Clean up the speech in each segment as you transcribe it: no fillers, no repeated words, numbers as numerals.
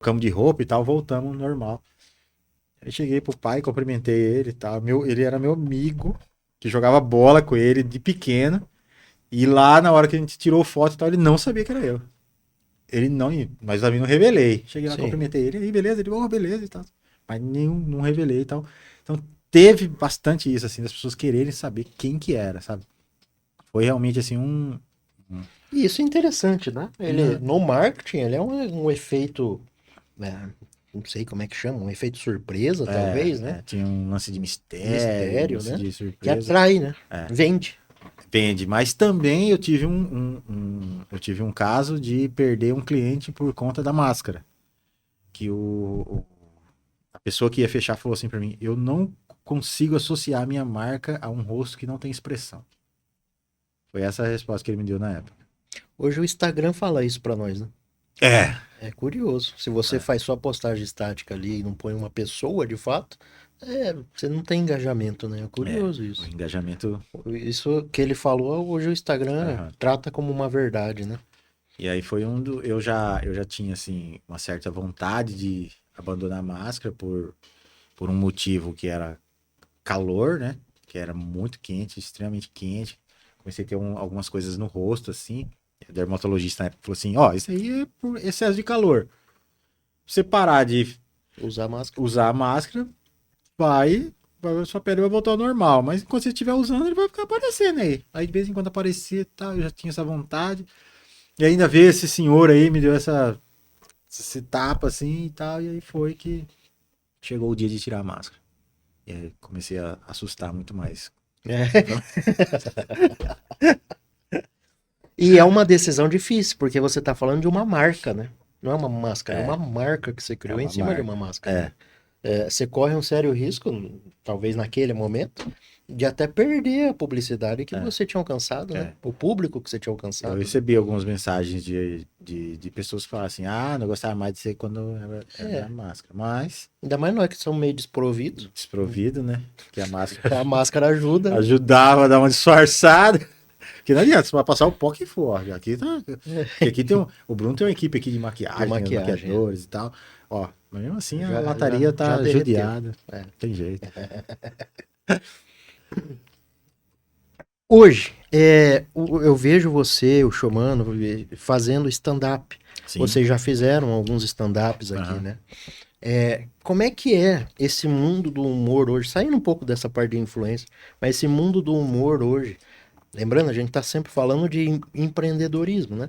Trocamos de roupa e tal, voltamos normal. Aí cheguei pro pai, cumprimentei ele e tal. Ele era meu amigo, que jogava bola com ele de pequeno. E lá, na hora que a gente tirou foto e tal, ele não sabia que era eu. Ele não, mas eu não revelei. Cheguei lá, Sim. cumprimentei ele, aí beleza, ele, beleza e tal. Mas nenhum, não revelei e tal. Então teve bastante isso, assim, das pessoas quererem saber quem que era, sabe? Foi realmente, assim, E isso é interessante, né? Ele, Não, no marketing, ele é um efeito, né, não sei como é que chama, um efeito surpresa, talvez, né? tinha um lance de mistério, um Mistério, lance né? de Que surpresa. atrai, né? É, Vende. vende. Mas também eu tive eu tive um caso de perder um cliente por conta da máscara. Que a pessoa que ia fechar falou assim pra mim: eu não consigo associar a minha marca a um rosto que não tem expressão. Foi essa a resposta que ele me deu na época. Hoje o Instagram fala isso pra nós, né? É. É curioso. Se você faz só postagem estática ali e não põe uma pessoa de fato, você não tem engajamento, né? É curioso O isso. engajamento. Isso que ele falou, hoje o Instagram Aham. trata como uma verdade, né? E aí foi um do. Eu já tinha, assim, uma certa vontade de abandonar a máscara por um motivo que era calor, né? Que era muito quente, extremamente quente. Comecei a ter algumas coisas no rosto, assim. A dermatologista na época falou assim: ó, isso aí é por excesso de calor. Se você parar de Usar máscara. usar a máscara, sua pele vai voltar ao normal. Mas enquanto você estiver usando, ele vai ficar aparecendo aí. Aí de vez em quando aparecia e tal, eu já tinha essa vontade. E ainda veio esse senhor aí, me deu esse tapa assim e tal. E aí foi que chegou o dia de tirar a máscara. E aí comecei a assustar muito mais. É. E é uma decisão difícil, porque você está falando de uma marca, né? Não é uma máscara, é uma É, marca que você é criou em uma cima de uma marca. máscara, né? É, Você corre um sério risco, talvez naquele momento, de até perder a publicidade que é, você tinha alcançado, né? é. O público que você tinha Eu alcançado, né? recebi algumas mensagens de pessoas que falavam assim: ah, não gostava mais de ser quando era da É, máscara. Mas, ainda mais nós que somos meio desprovidos, desprovido, né? Que a máscara a máscara ajuda, né? ajudava a dar uma disfarçada. Porque não adianta, você vai passar o pó que for. Aqui tá. Porque aqui tem o Bruno tem uma equipe aqui de De maquiagem, tem os maquiagem, é. maquiadores e tal. Ó, mas mesmo assim a lataria Já tá derreteu. judiada. É. Tem jeito. Hoje, eu vejo você, o Chomano, fazendo stand-up. Sim. Vocês já fizeram alguns stand-ups aqui, Aham. né? Como é que é esse mundo do humor hoje? Saindo um pouco dessa parte de influência, mas esse mundo do humor hoje. Lembrando, a gente está sempre falando de empreendedorismo, né?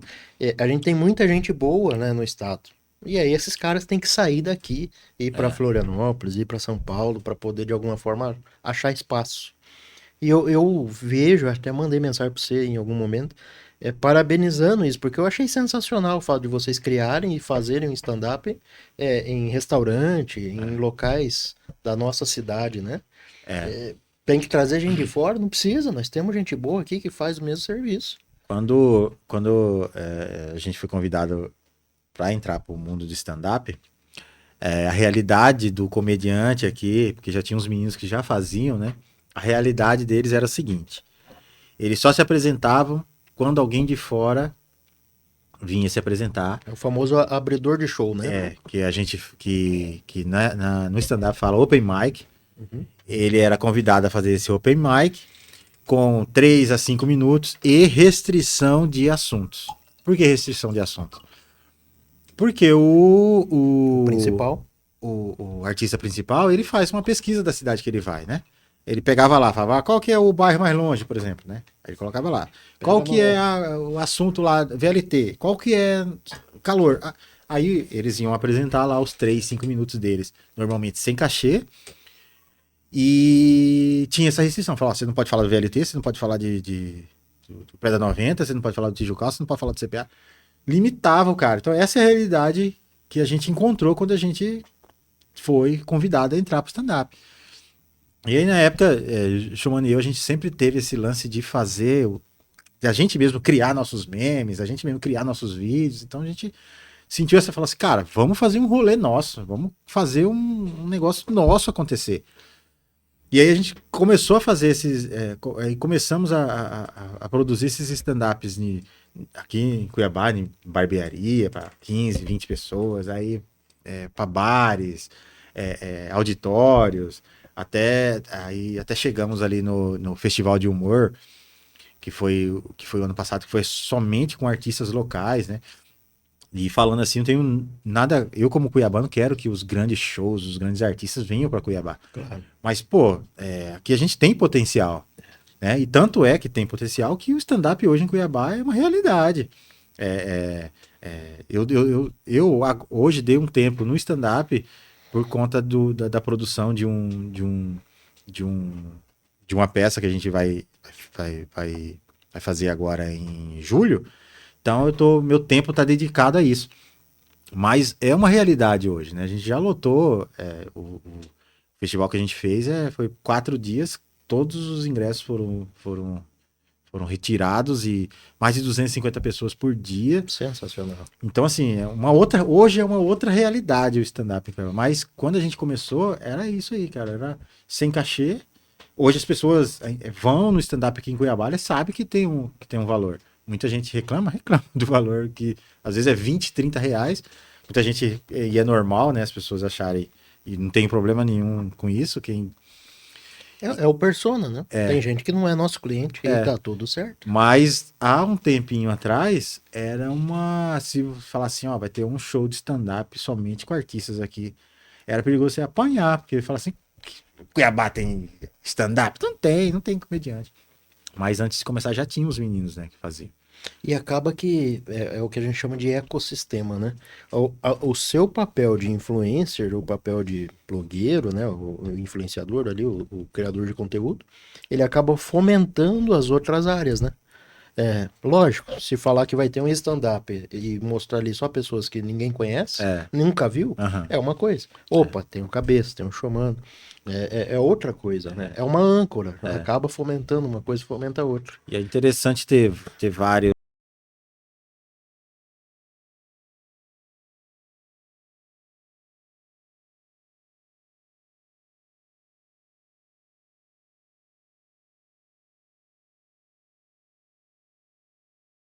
A gente tem muita gente boa, né, no estado. E aí esses caras têm que sair daqui, ir para É. Florianópolis, ir para São Paulo, para poder de alguma forma achar espaço. E eu vejo, até mandei mensagem para você em algum momento, parabenizando isso, porque eu achei sensacional o fato de vocês criarem e fazerem um stand-up em restaurante, em locais da nossa cidade, né? É. Tem que trazer gente de fora? Não precisa, nós temos gente boa aqui que faz o mesmo serviço. Quando a gente foi convidado para entrar para o mundo do stand-up, a realidade do comediante aqui, porque já tinha uns meninos que já faziam, né? A realidade deles era a seguinte: eles só se apresentavam quando alguém de fora vinha se apresentar. É o famoso abridor de show, né? Que a gente que no stand-up fala open mic. Uhum. Ele era convidado a fazer esse open mic com 3 a 5 minutos e restrição de assuntos. Por que restrição de assuntos? Porque O principal. o artista principal, ele faz uma pesquisa da cidade que ele vai, né? Ele pegava lá, falava, qual que é o bairro mais longe, por exemplo, né? Aí ele colocava lá. Qual Pega que no... é o assunto lá, VLT? Qual que é calor? Aí eles iam apresentar lá os 3 5 minutos deles, normalmente sem cachê, e tinha essa restrição. Falava, você não pode falar do VLT, você não pode falar do Preda 90, você não pode falar do Tijucal, você não pode falar do CPA. Limitava o cara. Então essa é a realidade que a gente encontrou quando a gente foi convidado a entrar pro stand-up. E aí na época, Schumann e eu, a gente sempre teve esse lance de fazer, de a gente mesmo criar nossos memes, a gente mesmo criar nossos vídeos. Então a gente sentiu essa, falou assim, cara, vamos fazer um rolê nosso, vamos fazer um negócio nosso acontecer. E aí a gente começou a fazer aí começamos a produzir esses stand-ups aqui em Cuiabá, em barbearia, para 15, 20 pessoas. Aí para bares, auditórios, até chegamos ali no Festival de Humor, que foi o ano passado, que foi somente com artistas locais, né? E falando assim, não tenho nada. Eu, como cuiabano, quero que os grandes shows, os grandes artistas venham para Cuiabá. Claro. Mas, pô, aqui a gente tem potencial, né? E tanto é que tem potencial que o stand-up hoje em Cuiabá é uma realidade. Hoje dei um tempo no stand-up por conta da produção de, um, de uma peça que a gente vai fazer agora em julho. Então meu tempo está dedicado a isso. Mas é uma realidade hoje, né? A gente já lotou o festival que a gente fez, foi 4 dias, todos os ingressos foram retirados e mais de 250 pessoas por dia. Sensacional. Então, assim, hoje é uma outra realidade o stand-up, cara. Mas quando a gente começou, era isso aí, cara. Era sem cachê. Hoje as pessoas vão no stand-up aqui em Cuiabá e sabem que tem um valor. Muita gente reclama do valor que às vezes é 20, 30 reais. Muita gente, e é normal, né? As pessoas acharem, e não tem problema nenhum com isso. É o persona, né? Tem gente que não é nosso cliente e tá tudo certo. Mas há um tempinho atrás, se falar assim, ó, vai ter um show de stand-up somente com artistas aqui. Era perigoso você apanhar, porque ele fala assim, Cuiabá tem stand-up? Não tem comediante. Mas antes de começar já tinha os meninos, né, que faziam. E acaba que é o que a gente chama de ecossistema, né? O seu papel de influencer, o papel de blogueiro, né? O influenciador ali, o criador de conteúdo, ele acaba fomentando as outras áreas, né? Lógico, se falar que vai ter um stand-up e mostrar ali só pessoas que ninguém conhece, nunca viu, Aham. é uma coisa. Opa, tem um cabeça, tem um showman. É outra coisa, né? É uma âncora. Acaba fomentando uma coisa, fomenta outra. E é interessante ter vários